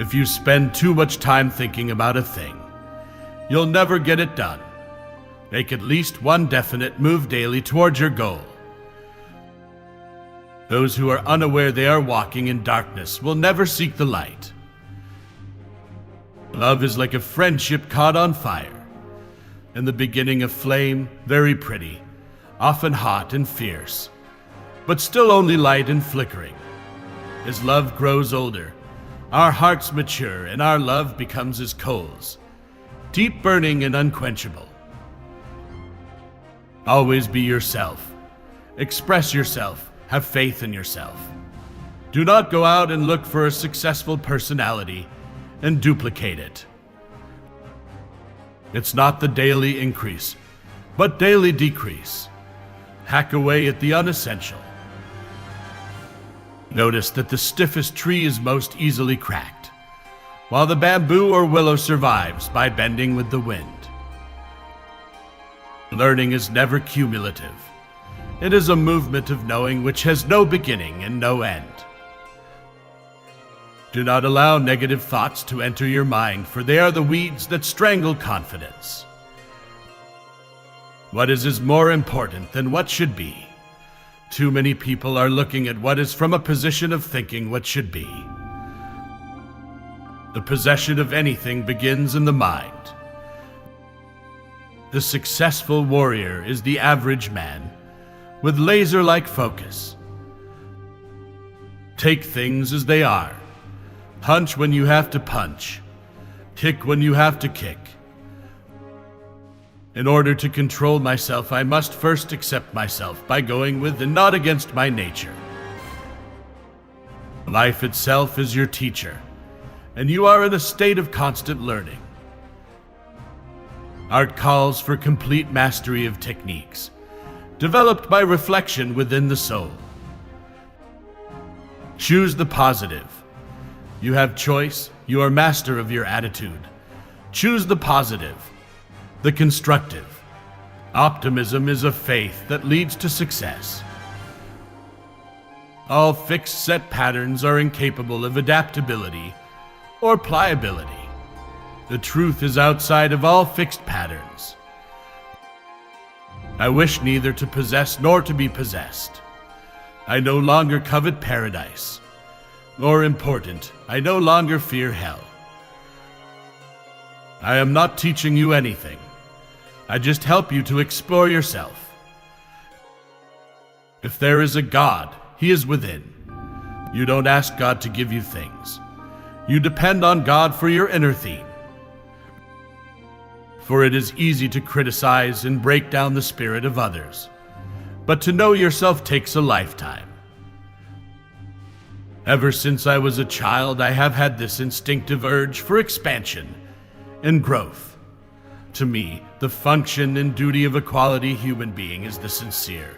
If you spend too much time thinking about a thing, you'll never get it done. Make at least one definite move daily towards your goal. Those who are unaware they are walking in darkness will never seek the light. Love is like a friendship caught on fire. In the beginning a flame, very pretty, often hot and fierce, but still only light and flickering. As love grows older, our hearts mature and our love becomes as coals, deep burning and unquenchable. Always be yourself. Express yourself. Have faith in yourself. Do not go out and look for a successful personality and duplicate it. It's not the daily increase, but daily decrease. Hack away at the unessential. Notice that the stiffest tree is most easily cracked, while the bamboo or willow survives by bending with the wind. Learning is never cumulative. It is a movement of knowing which has no beginning and no end. Do not allow negative thoughts to enter your mind, for they are the weeds that strangle confidence. What is more important than what should be? Too many people are looking at what is from a position of thinking what should be. The possession of anything begins in the mind. The successful warrior is the average man with laser-like focus. Take things as they are. Punch when you have to punch. Kick when you have to kick. In order to control myself, I must first accept myself by going with and not against my nature. Life itself is your teacher, and you are in a state of constant learning. Art calls for complete mastery of techniques, developed by reflection within the soul. Choose the positive. You have choice, you are master of your attitude. Choose the positive, the constructive. Optimism is a faith that leads to success. All fixed set patterns are incapable of adaptability or pliability. The truth is outside of all fixed patterns. I wish neither to possess nor to be possessed. I no longer covet paradise. More important, I no longer fear hell. I am not teaching you anything. I just help you to explore yourself. If there is a God, He is within. You don't ask God to give you things. You depend on God for your inner theme. For it is easy to criticize and break down the spirit of others, but to know yourself takes a lifetime. Ever since I was a child, I have had this instinctive urge for expansion and growth. To me, the function and duty of a quality human being is the sincere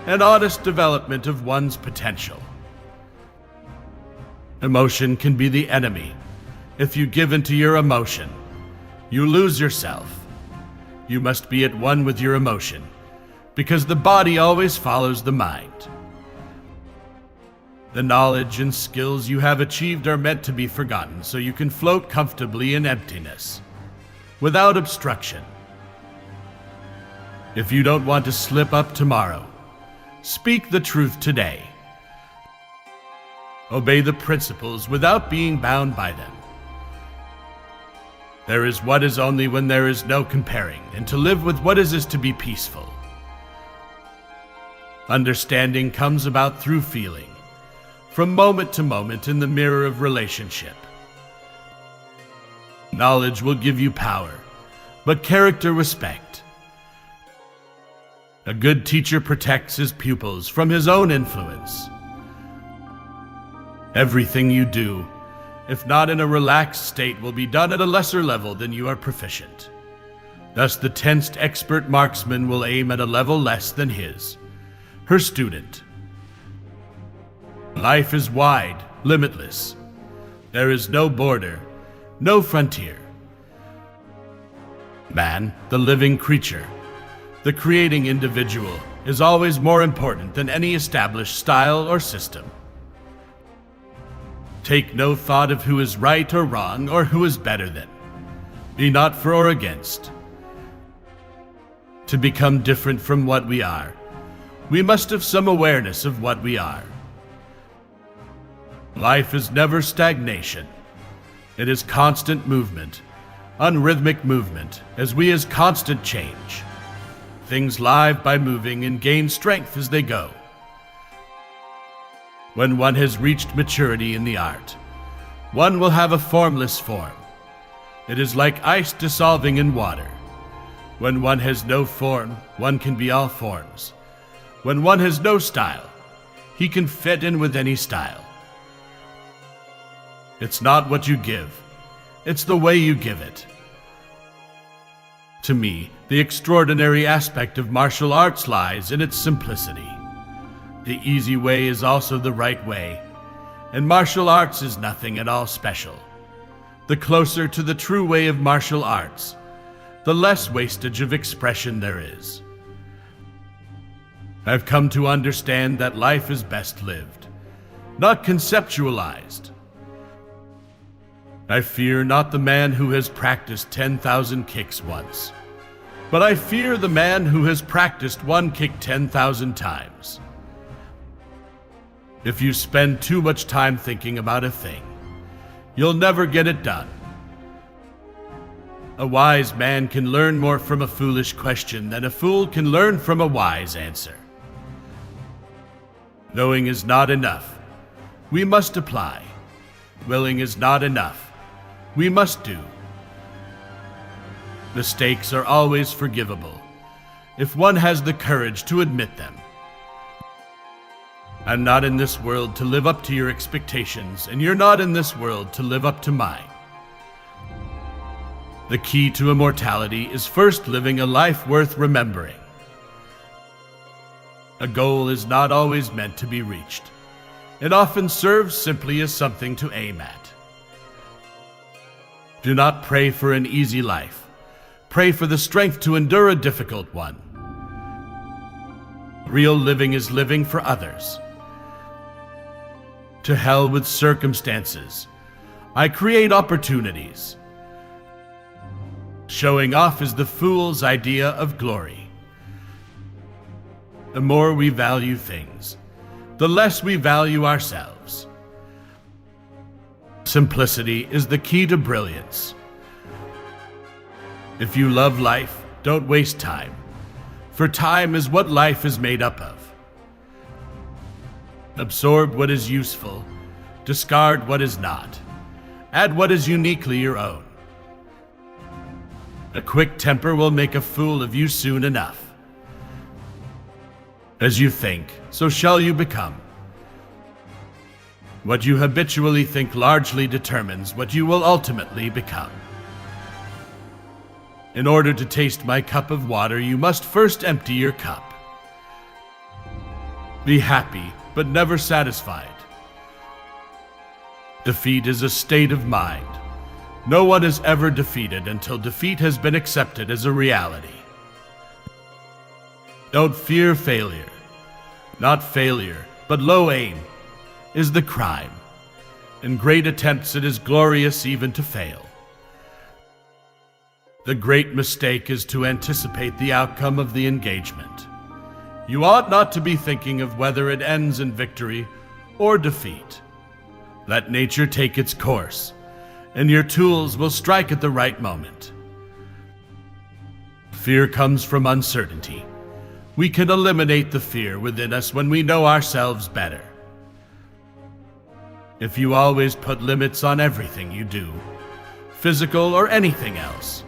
and honest development of one's potential. Emotion can be the enemy. If you give in to your emotion, you lose yourself. You must be at one with your emotion, because the body always follows the mind. The knowledge and skills you have achieved are meant to be forgotten so you can float comfortably in emptiness, without obstruction. If you don't want to slip up tomorrow, speak the truth today. Obey the principles without being bound by them. There is what is only when there is no comparing, and to live with what is to be peaceful. Understanding comes about through feeling, from moment to moment in the mirror of relationship. Knowledge will give you power, but character respect. A good teacher protects his pupils from his own influence. Everything you do, if not in a relaxed state, will be done at a lesser level than you are proficient. Thus the tensed expert marksman will aim at a level less than his, her student. Life is wide, limitless. There is no border, no frontier. Man, the living creature, the creating individual, is always more important than any established style or system. Take no thought of who is right or wrong or who is better than. Be not for or against. To become different from what we are, we must have some awareness of what we are. Life is never stagnation. It is constant movement, unrhythmic movement, as we is constant change. Things live by moving and gain strength as they go. When one has reached maturity in the art, one will have a formless form. It is like ice dissolving in water. When one has no form, one can be all forms. When one has no style, he can fit in with any style. It's not what you give, it's the way you give it. To me, the extraordinary aspect of martial arts lies in its simplicity. The easy way is also the right way, and martial arts is nothing at all special. The closer to the true way of martial arts, the less wastage of expression there is. I've come to understand that life is best lived, not conceptualized. I fear not the man who has practiced 10,000 kicks once, but I fear the man who has practiced one kick 10,000 times. If you spend too much time thinking about a thing, you'll never get it done. A wise man can learn more from a foolish question than a fool can learn from a wise answer. Knowing is not enough. We must apply. Willing is not enough. We must do. Mistakes are always forgivable, if one has the courage to admit them. I'm not in this world to live up to your expectations, and you're not in this world to live up to mine. The key to immortality is first living a life worth remembering. A goal is not always meant to be reached. It often serves simply as something to aim at. Do not pray for an easy life. Pray for the strength to endure a difficult one. Real living is living for others. To hell with circumstances. I create opportunities. Showing off is the fool's idea of glory. The more we value things, the less we value ourselves. Simplicity is the key to brilliance. If you love life, don't waste time, for time is what life is made up of. Absorb what is useful, discard what is not, add what is uniquely your own. A quick temper will make a fool of you soon enough. As you think, so shall you become. What you habitually think largely determines what you will ultimately become. In order to taste my cup of water, you must first empty your cup. Be happy, but never satisfied. Defeat is a state of mind. No one is ever defeated until defeat has been accepted as a reality. Don't fear failure. Not failure, but low aim is the crime. In great attempts it is glorious even to fail. The great mistake is to anticipate the outcome of the engagement. You ought not to be thinking of whether it ends in victory or defeat. Let nature take its course, and your tools will strike at the right moment. Fear comes from uncertainty. We can eliminate the fear within us when we know ourselves better. If you always put limits on everything you do, physical or anything else,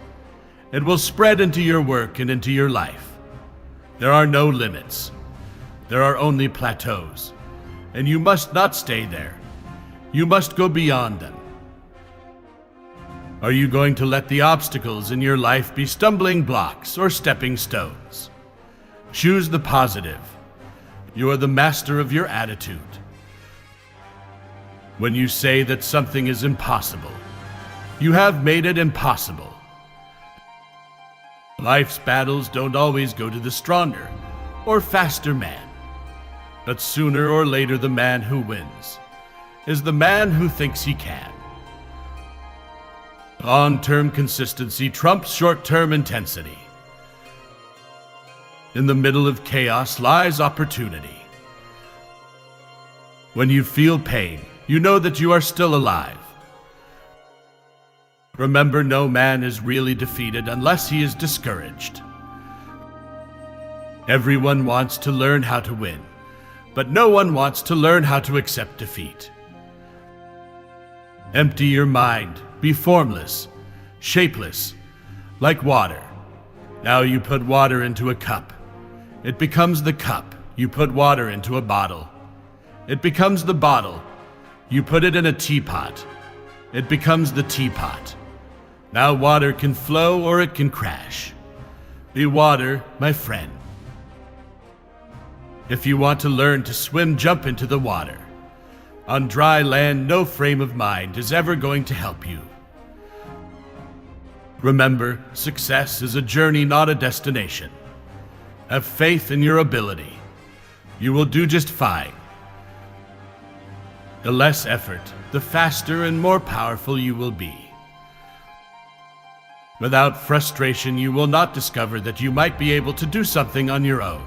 it will spread into your work and into your life. There are no limits. There are only plateaus, and you must not stay there. You must go beyond them. Are you going to let the obstacles in your life be stumbling blocks or stepping stones? Choose the positive. You are the master of your attitude. When you say that something is impossible, you have made it impossible. Life's battles don't always go to the stronger or faster man, but sooner or later the man who wins is the man who thinks he can. Long-term consistency trumps short-term intensity. In the middle of chaos lies opportunity. When you feel pain, you know that you are still alive. Remember, no man is really defeated unless he is discouraged. Everyone wants to learn how to win, but no one wants to learn how to accept defeat. Empty your mind, be formless, shapeless, like water. Now you put water into a cup. It becomes the cup. You put water into a bottle. It becomes the bottle. You put it in a teapot. It becomes the teapot. Now water can flow or it can crash. Be water, my friend. If you want to learn to swim, jump into the water. On dry land, no frame of mind is ever going to help you. Remember, success is a journey, not a destination. Have faith in your ability. You will do just fine. The less effort, the faster and more powerful you will be. Without frustration, you will not discover that you might be able to do something on your own.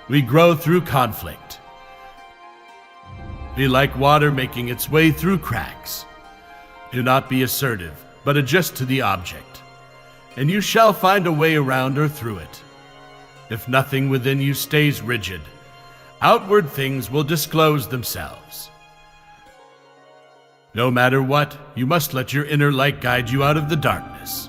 We grow through conflict. Be like water making its way through cracks. Do not be assertive, but adjust to the object, and you shall find a way around or through it. If nothing within you stays rigid, outward things will disclose themselves. No matter what, you must let your inner light guide you out of the darkness.